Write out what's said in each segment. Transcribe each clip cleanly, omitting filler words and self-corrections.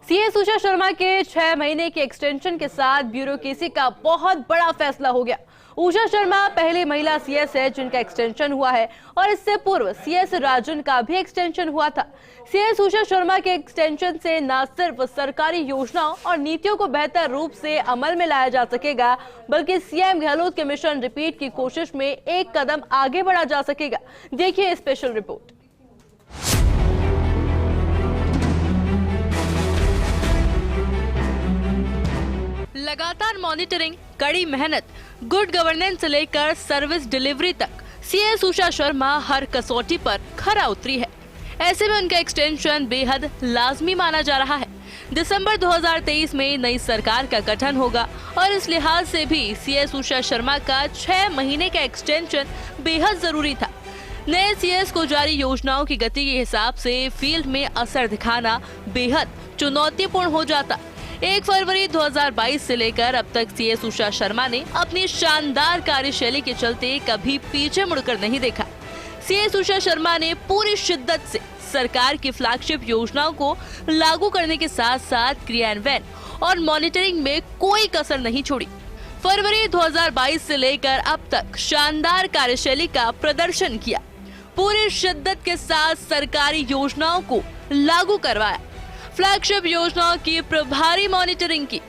CS Usha Sharma के 6 महीने के एक्सटेंशन के साथ ब्यूरोक्रेसी का बहुत बड़ा फैसला हो गया। उषा शर्मा पहली महिला सीएस है जिनका एक्सटेंशन हुआ है और इससे पूर्व सीएस राजन का भी एक्सटेंशन हुआ था। सीएस उषा शर्मा के एक्सटेंशन से न सिर्फ सरकारी योजनाओं और नीतियों को बेहतर रूप से अमल में लाया जा सकेगा, बल्कि सीएम गहलोत के मिशन रिपीट की कोशिश में एक कदम आगे बढ़ा जा सकेगा। देखिए स्पेशल रिपोर्ट। लगातार मॉनिटरिंग, कड़ी मेहनत, गुड गवर्नेंस से लेकर सर्विस डिलीवरी तक सीएस उषा शर्मा हर कसौटी पर खरा उतरी है। ऐसे में उनका एक्सटेंशन बेहद लाजमी माना जा रहा है। दिसंबर 2023 में नई सरकार का गठन होगा और इस लिहाज से भी सीएस उषा शर्मा का 6 महीने का एक्सटेंशन बेहद जरूरी था। नए सीएस को जारी योजनाओं की गति के हिसाब से फील्ड में असर दिखाना बेहद चुनौतीपूर्ण हो जाता। 1 फरवरी 2022 से लेकर अब तक सीएस उषा शर्मा ने अपनी शानदार कार्यशैली के चलते कभी पीछे मुड़कर नहीं देखा। सीएस उषा शर्मा ने पूरी शिद्दत से सरकार की फ्लैगशिप योजनाओं को लागू करने के साथ साथ क्रियान्वयन और मॉनिटरिंग में कोई कसर नहीं छोड़ी। फरवरी 2022 से लेकर अब तक शानदार कार्यशैली का प्रदर्शन किया। पूरी शिद्दत के साथ सरकारी योजनाओं को लागू करवाया, फ्लैगशिप योजनाओं की प्रभारी मॉनिटरिंग की,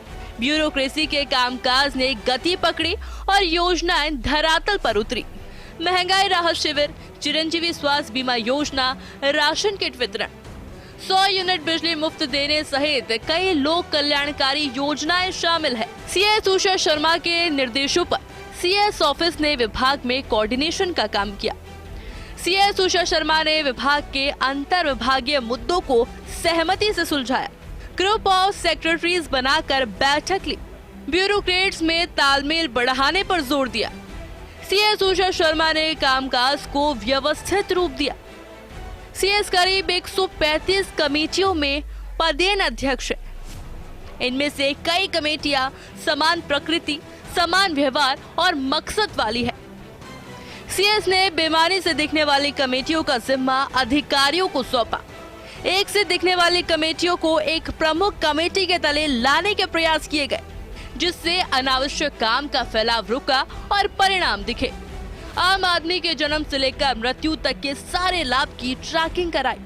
ब्यूरोक्रेसी के कामकाज ने गति पकड़ी और योजनाएं धरातल पर उतरी। महंगाई राहत शिविर, चिरंजीवी स्वास्थ्य बीमा योजना, राशन किट वितरण, 100 यूनिट बिजली मुफ्त देने सहित कई लोक कल्याणकारी योजनाएं शामिल है। सीएस उषा शर्मा के निर्देशों पर सीएस ऑफिस ने विभाग में कोऑर्डिनेशन का काम किया। सीएस उषा शर्मा ने विभाग के अंतर विभागीय मुद्दों को सहमति से सुलझाया, ग्रुप ऑफ सेक्रेटरीज बनाकर बैठक ली, ब्यूरोक्रेट्स में तालमेल बढ़ाने पर जोर दिया। सीएस उषा शर्मा ने कामकाज को व्यवस्थित रूप दिया। सीएस करीब 135 कमेटियों में पदेन अध्यक्ष है। इनमें से कई कमेटियां समान प्रकृति, समान व्यवहार और मकसद वाली है। सीएस ने बेमानी से दिखने वाली कमेटियों का जिम्मा अधिकारियों को सौंपा। एक से दिखने वाली कमेटियों को एक प्रमुख कमेटी के तले लाने के प्रयास किए गए, जिससे अनावश्यक काम का फैलाव रुका और परिणाम दिखे। आम आदमी के जन्म से लेकर मृत्यु तक के सारे लाभ की ट्रैकिंग कराई।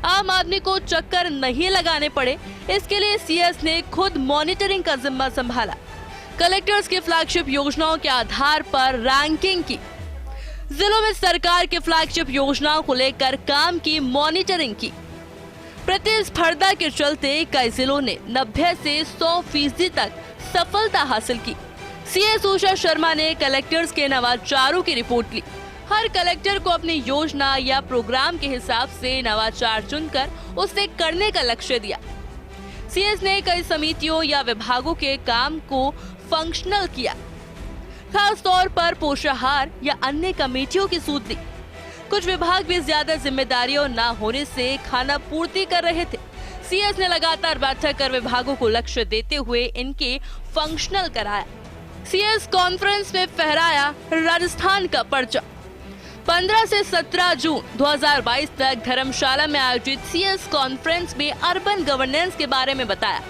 आम आदमी को चक्कर नहीं लगाने पड़े, इसके लिए सीएस ने खुद मॉनिटरिंग का जिम्मा संभाला। कलेक्टर्स की फ्लैगशिप योजनाओं के आधार पर रैंकिंग की, जिलों में सरकार की फ्लैगशिप योजनाओं को लेकर काम की मॉनिटरिंग की। प्रतिस्पर्धा के चलते कई जिलों ने 90 से 100% तक सफलता हासिल की। सीएस उषा शर्मा ने कलेक्टर्स के नवाचारों की रिपोर्ट ली। हर कलेक्टर को अपनी योजना या प्रोग्राम के हिसाब से नवाचार चुनकर उसे करने का लक्ष्य दिया। सीएस ने कई समितियों या विभागों के काम को फंक्शनल किया, खास तौर पर पोषाहार या अन्य कमेटियों की सूद ली। कुछ विभाग भी ज्यादा जिम्मेदारियों न होने से खाना पूर्ति कर रहे थे। सीएस ने लगातार बैठक कर विभागों को लक्ष्य देते हुए इनके फंक्शनल कराया। सीएस कॉन्फ्रेंस में फहराया राजस्थान का परचम। 15 से 17 जून 2022 तक धर्मशाला में आयोजित सीएस कॉन्फ्रेंस में अर्बन गवर्नेंस के बारे में बताया।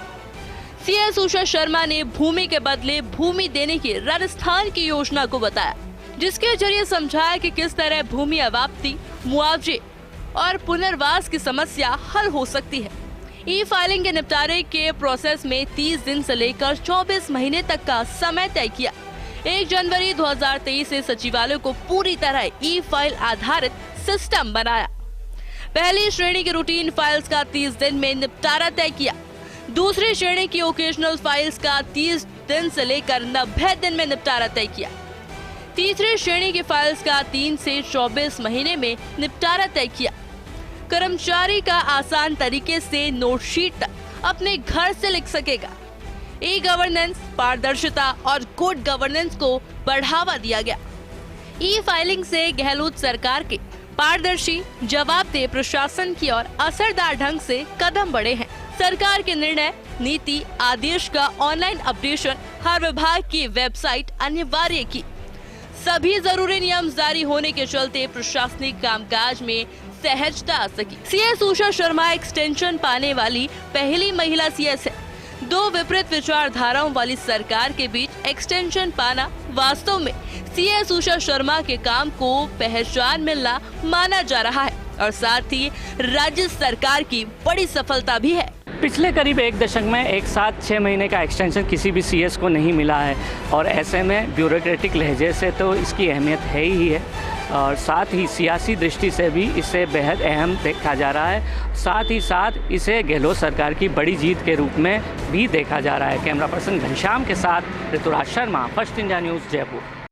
सीएस उषा शर्मा ने भूमि के बदले भूमि देने की राजस्थान की योजना को बताया, जिसके जरिए समझाया कि किस तरह भूमि अवाप्ति, मुआवजे और पुनर्वास की समस्या हल हो सकती है। ई फाइलिंग के निपटारे के प्रोसेस में 30 दिन से लेकर 24 महीने तक का समय तय किया। 1 जनवरी 2023 से सचिवालय को पूरी तरह ई फाइल आधारित सिस्टम बनाया। पहली श्रेणी की रूटीन फाइल्स का 30 दिन में निपटारा तय किया। दूसरी श्रेणी की ओकेजनल फाइल्स का 30 दिन से लेकर 90 दिन में निपटारा तय किया। तीसरी श्रेणी की फाइल्स का 3 से 24 महीने में निपटारा तय किया। कर्मचारी का आसान तरीके से नोटशीट तक अपने घर से लिख सकेगा। ई गवर्नेंस, पारदर्शिता और गुड गवर्नेंस को बढ़ावा दिया गया। ई फाइलिंग से गहलोत सरकार के पारदर्शी, जवाबदेह प्रशासन की ओर असरदार ढंग से कदम बढ़े हैं। सरकार के निर्णय, नीति, आदेश का ऑनलाइन अपडेशन हर विभाग की वेबसाइट अनिवार्य की। सभी जरूरी नियम जारी होने के चलते प्रशासनिक कामकाज में सहजता आ सकी। सीएस उषा शर्मा एक्सटेंशन पाने वाली पहली महिला सीएस है। दो विपरीत विचारधाराओं वाली सरकार के बीच एक्सटेंशन पाना वास्तव में सीएस उषा शर्मा के काम को पहचान मिलना माना जा रहा है और साथ ही राज्य सरकार की बड़ी सफलता भी है। पिछले करीब 1 दशक में एक साथ 6 महीने का एक्सटेंशन किसी भी सीएस को नहीं मिला है और ऐसे में ब्यूरोक्रेटिक लहजे से तो इसकी अहमियत है ही है और साथ ही सियासी दृष्टि से भी इसे बेहद अहम देखा जा रहा है। साथ ही साथ इसे गहलोत सरकार की बड़ी जीत के रूप में भी देखा जा रहा है। कैमरा पर्सन घनश्याम के साथ Rituraj Sharma, first India news, Jaipur.